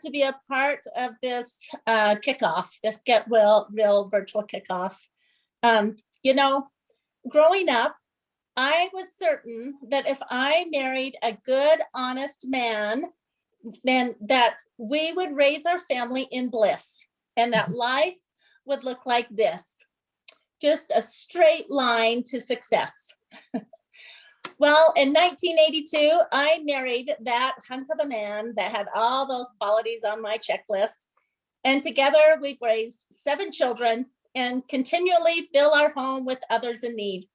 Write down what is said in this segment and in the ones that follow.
to be a part of this kickoff, this Get Real virtual kickoff. You know, growing up, I was certain that if I married a good, honest man, then that we would raise our family in bliss and that life would look like this, just a straight line to success. Well, in 1982, I married that hunk of a man that had all those qualities on my checklist. And together we've raised 7 children and continually fill our home with others in need.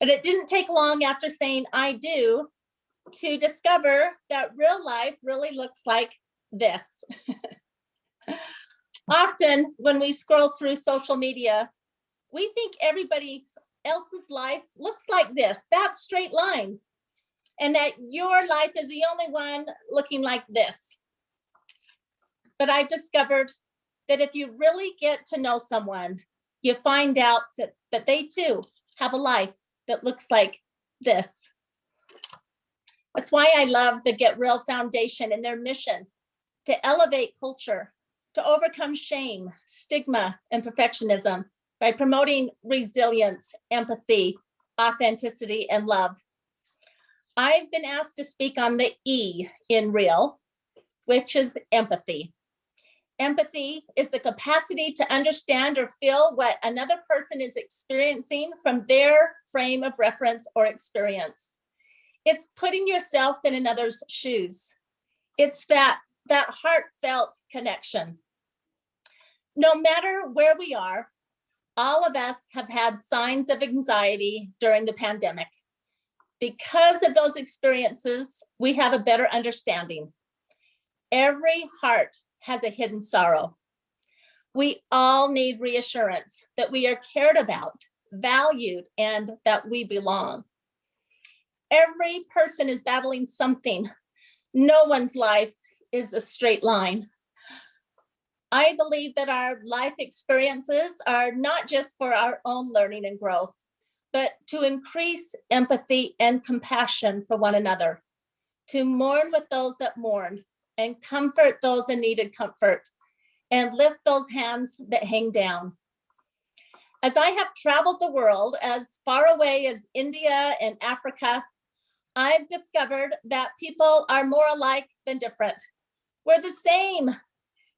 But it didn't take long after saying I do to discover that real life really looks like this. Often when we scroll through social media, we think everybody else's life looks like this, that straight line, and that your life is the only one looking like this. But I discovered that if you really get to know someone, you find out that they too have a life that looks like this. That's why I love the Get Real Foundation and their mission to elevate culture, to overcome shame, stigma, and perfectionism by promoting resilience, empathy, authenticity, and love. I've been asked to speak on the E in real, which is empathy. Empathy is the capacity to understand or feel what another person is experiencing from their frame of reference or experience. It's putting yourself in another's shoes. It's that heartfelt connection. No matter where we are, all of us have had signs of anxiety during the pandemic. Because of those experiences, we have a better understanding. Every heart has a hidden sorrow. We all need reassurance that we are cared about, valued, and that we belong. Every person is battling something. No one's life is a straight line. I believe that our life experiences are not just for our own learning and growth, but to increase empathy and compassion for one another, to mourn with those that mourn, and comfort those in needed comfort, and lift those hands that hang down. As I have traveled the world as far away as India and Africa, I've discovered that people are more alike than different. We're the same.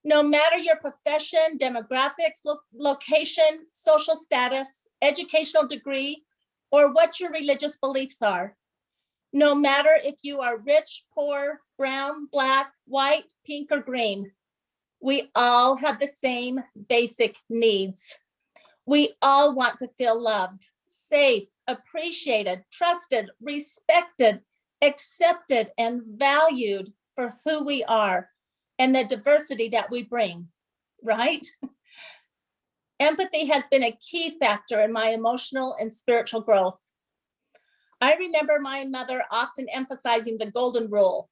No matter your profession, demographics, location, social status, educational degree, or what your religious beliefs are. No matter if you are rich, poor, brown, black, white, pink, or green, we all have the same basic needs. We all want to feel loved, safe, appreciated, trusted, respected, accepted, and valued for who we are and the diversity that we bring, right? Empathy has been a key factor in my emotional and spiritual growth. I remember my mother often emphasizing the golden rule: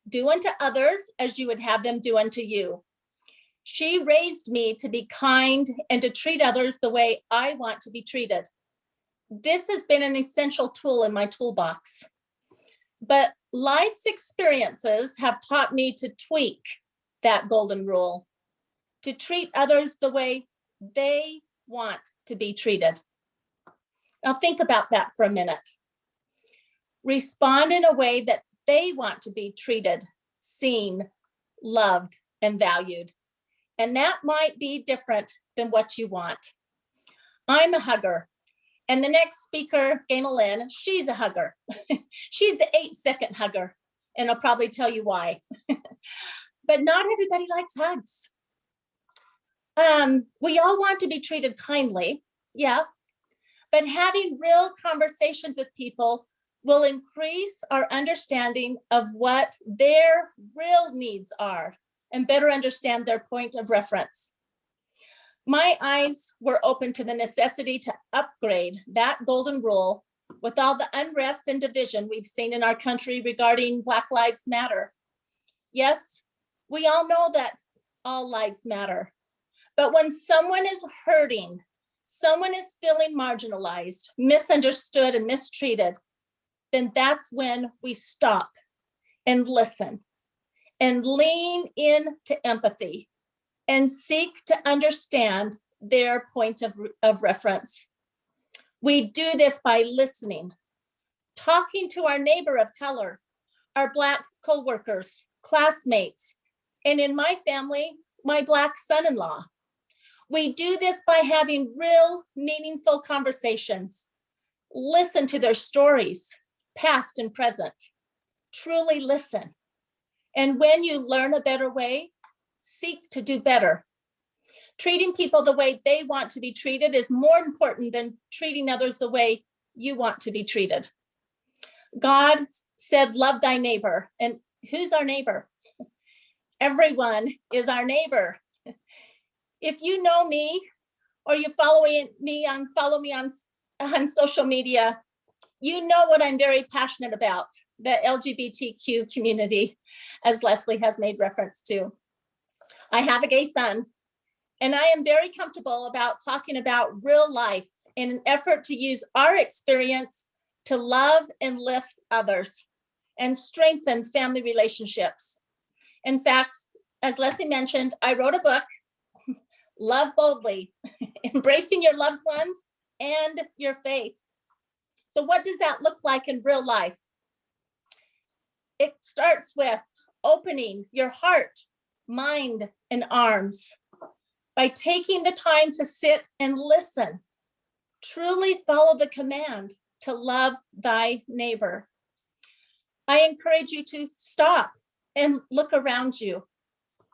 do unto others as you would have them do unto you. She raised me to be kind and to treat others the way I want to be treated. This has been an essential tool in my toolbox. But life's experiences have taught me to tweak that golden rule, to treat others the way they want to be treated. Now think about that for a minute. Respond in a way that they want to be treated, seen, loved, and valued. And that might be different than what you want. I'm a hugger. And the next speaker, Gaina Lynn, she's a hugger. She's the 8-second hugger, and I'll probably tell you why. But not everybody likes hugs. We all want to be treated kindly, yeah, but having real conversations with people will increase our understanding of what their real needs are and better understand their point of reference. My eyes were open to the necessity to upgrade that golden rule with all the unrest and division we've seen in our country regarding Black Lives Matter. Yes, we all know that all lives matter, but when someone is hurting, someone is feeling marginalized, misunderstood, and mistreated, then that's when we stop and listen and lean into empathy and seek to understand their point of reference. We do this by listening, talking to our neighbor of color, our Black coworkers, classmates, and in my family, my Black son-in-law. We do this by having real, meaningful conversations. Listen to their stories, past and present. Truly listen. And when you learn a better way, seek to do better. Treating people the way they want to be treated is more important than treating others the way you want to be treated. God said, love thy neighbor. And who's our neighbor? Everyone is our neighbor. If you know me or you follow me on social media, you know what I'm very passionate about, the LGBTQ community, as Leslie has made reference to. I have a gay son, and I am very comfortable about talking about real life in an effort to use our experience to love and lift others and strengthen family relationships. In fact, as Leslie mentioned, I wrote a book, Love Boldly, Embracing Your Loved Ones and Your Faith. So what does that look like in real life? It starts with opening your heart, mind, and arms by taking the time to sit and listen. Truly follow the command to love thy neighbor. I encourage you to stop and look around you.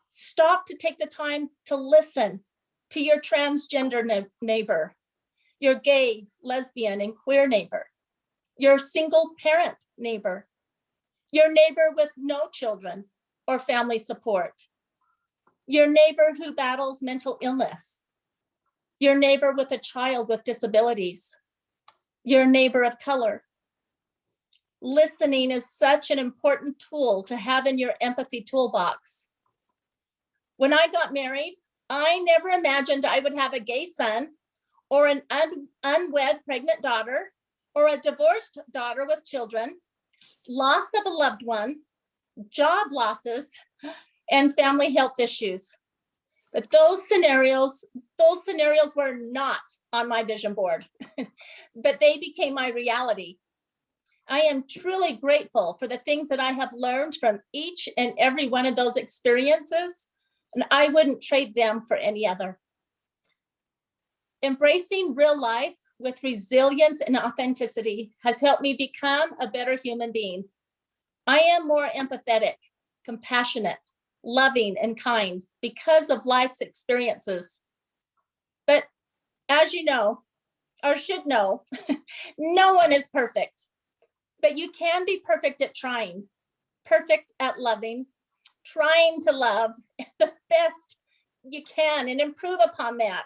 Stop to take the time to listen to your transgender neighbor, your gay, lesbian, and queer neighbor, your single parent neighbor, your neighbor with no children or family support, your neighbor who battles mental illness, your neighbor with a child with disabilities, your neighbor of color. Listening is such an important tool to have in your empathy toolbox. When I got married, I never imagined I would have a gay son or an unwed pregnant daughter or a divorced daughter with children, loss of a loved one, job losses, and family health issues. But those scenarios were not on my vision board, but they became my reality. I am truly grateful for the things that I have learned from each and every one of those experiences, and I wouldn't trade them for any other. Embracing real life with resilience and authenticity has helped me become a better human being. I am more empathetic, compassionate, loving, and kind because of life's experiences. But as you know, or should know, no one is perfect. But you can be perfect at trying, perfect at loving, trying to love the best you can and improve upon that,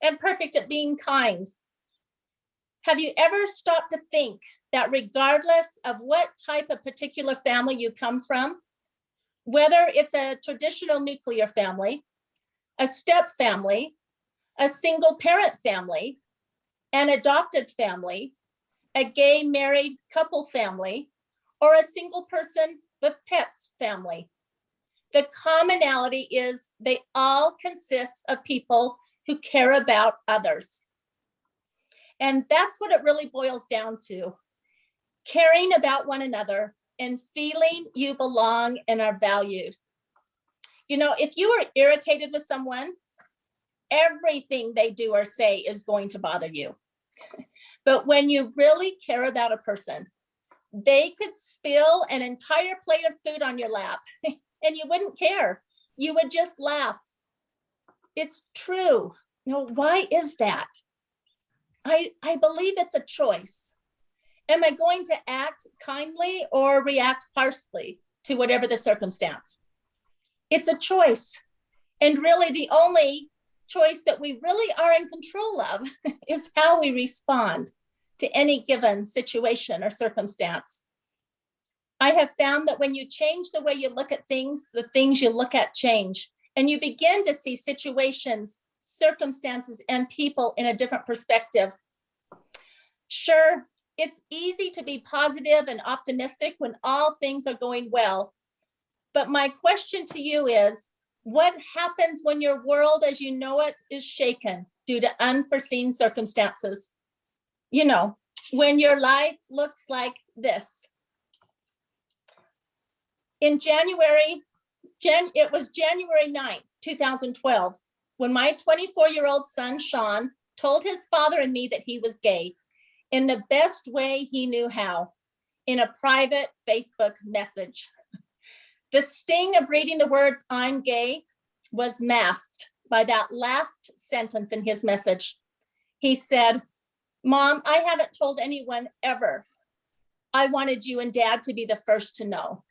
and perfect at being kind. Have you ever stopped to think that regardless of what type of particular family you come from, whether it's a traditional nuclear family, a step family, a single parent family, an adopted family, a gay married couple family, or a single person with pets family, the commonality is they all consist of people who care about others. And that's what it really boils down to, caring about one another and feeling you belong and are valued. You know, if you are irritated with someone, everything they do or say is going to bother you. But when you really care about a person, they could spill an entire plate of food on your lap and you wouldn't care. You would just laugh. It's true. You know, why is that? I believe it's a choice. Am I going to act kindly or react harshly to whatever the circumstance? It's a choice. And really the only choice that we really are in control of is how we respond to any given situation or circumstance. I have found that when you change the way you look at things, the things you look at change, and you begin to see situations, circumstances, and people in a different perspective. Sure, it's easy to be positive and optimistic when all things are going well, But my question to you is, what happens when your world as you know it is shaken due to unforeseen circumstances? You know, when your life looks like this. In January, it was January 9th, 2012, when my 24-year-old son, Sean, told his father and me that he was gay in the best way he knew how, in a private Facebook message. The sting of reading the words, "I'm gay," was masked by that last sentence in his message. He said, "Mom, I haven't told anyone ever. I wanted you and Dad to be the first to know."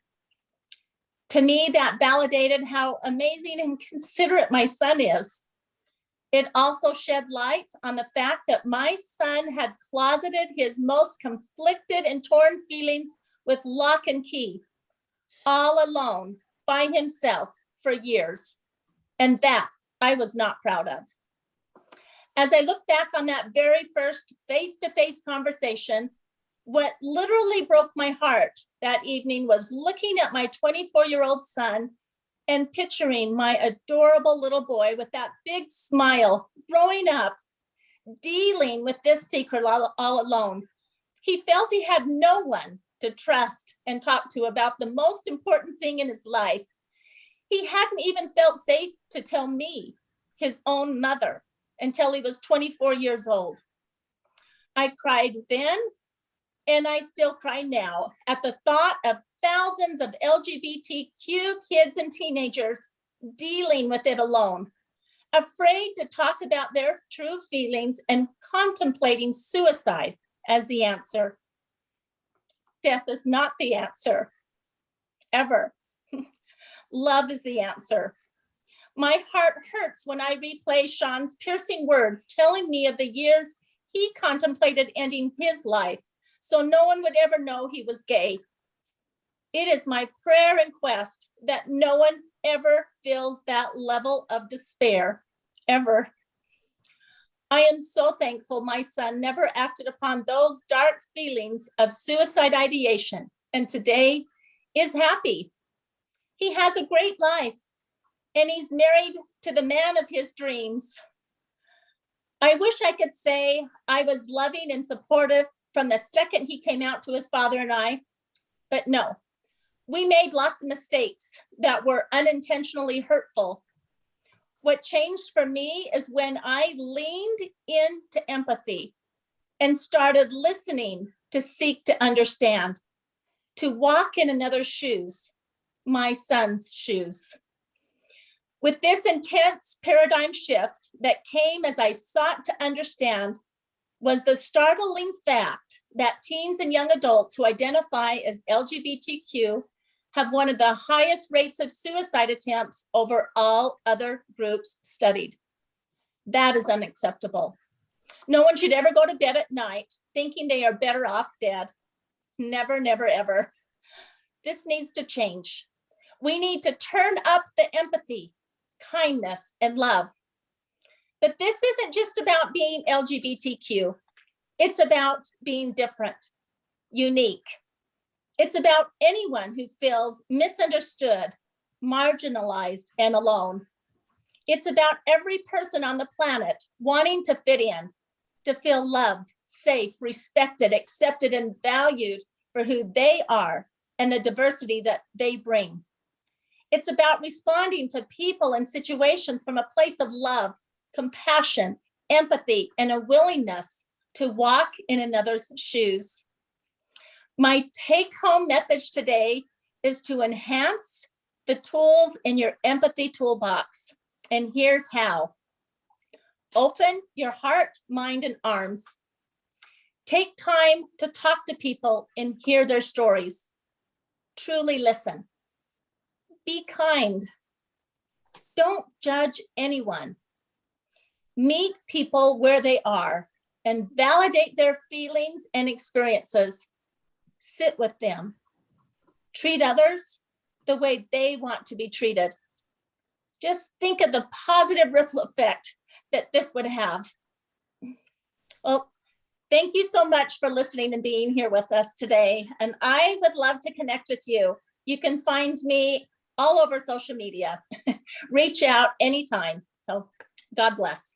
To me, that validated how amazing and considerate my son is. It also shed light on the fact that my son had closeted his most conflicted and torn feelings with lock and key, all alone by himself for years. And that I was not proud of. As I look back on that very first face-to-face conversation, what literally broke my heart that evening was looking at my 24-year-old son and picturing my adorable little boy with that big smile growing up, dealing with this secret all alone. He felt he had no one to trust and talk to about the most important thing in his life. He hadn't even felt safe to tell me, his own mother, until he was 24 years old. I cried then, and I still cry now at the thought of thousands of LGBTQ kids and teenagers dealing with it alone, afraid to talk about their true feelings and contemplating suicide as the answer. Death is not the answer, ever. Love is the answer. My heart hurts when I replay Sean's piercing words telling me of the years he contemplated ending his life so no one would ever know he was gay. It is my prayer and quest that no one ever feels that level of despair, ever. I am so thankful my son never acted upon those dark feelings of suicide ideation, and today is happy. He has a great life, and he's married to the man of his dreams. I wish I could say I was loving and supportive from the second he came out to his father and I, but no. We made lots of mistakes that were unintentionally hurtful. What changed for me is when I leaned into empathy and started listening to seek to understand, to walk in another's shoes, my son's shoes. With this intense paradigm shift that came as I sought to understand was the startling fact that teens and young adults who identify as LGBTQ have one of the highest rates of suicide attempts over all other groups studied. That is unacceptable. No one should ever go to bed at night thinking they are better off dead. Never, never, ever. This needs to change. We need to turn up the empathy, kindness, and love. But this isn't just about being LGBTQ. It's about being different, unique. It's about anyone who feels misunderstood, marginalized, and alone. It's about every person on the planet wanting to fit in, to feel loved, safe, respected, accepted, and valued for who they are and the diversity that they bring. It's about responding to people and situations from a place of love, compassion, empathy, and a willingness to walk in another's shoes. My take-home message today is to enhance the tools in your empathy toolbox. And here's how. Open your heart, mind, and arms. Take time to talk to people and hear their stories. Truly listen. Be kind. Don't judge anyone. Meet people where they are and validate their feelings and experiences. Sit with them. Treat others the way they want to be treated. Just think of the positive ripple effect that this would have. Well, thank you so much for listening and being here with us today. And I would love to connect with you. You can find me all over social media. Reach out anytime. So God bless.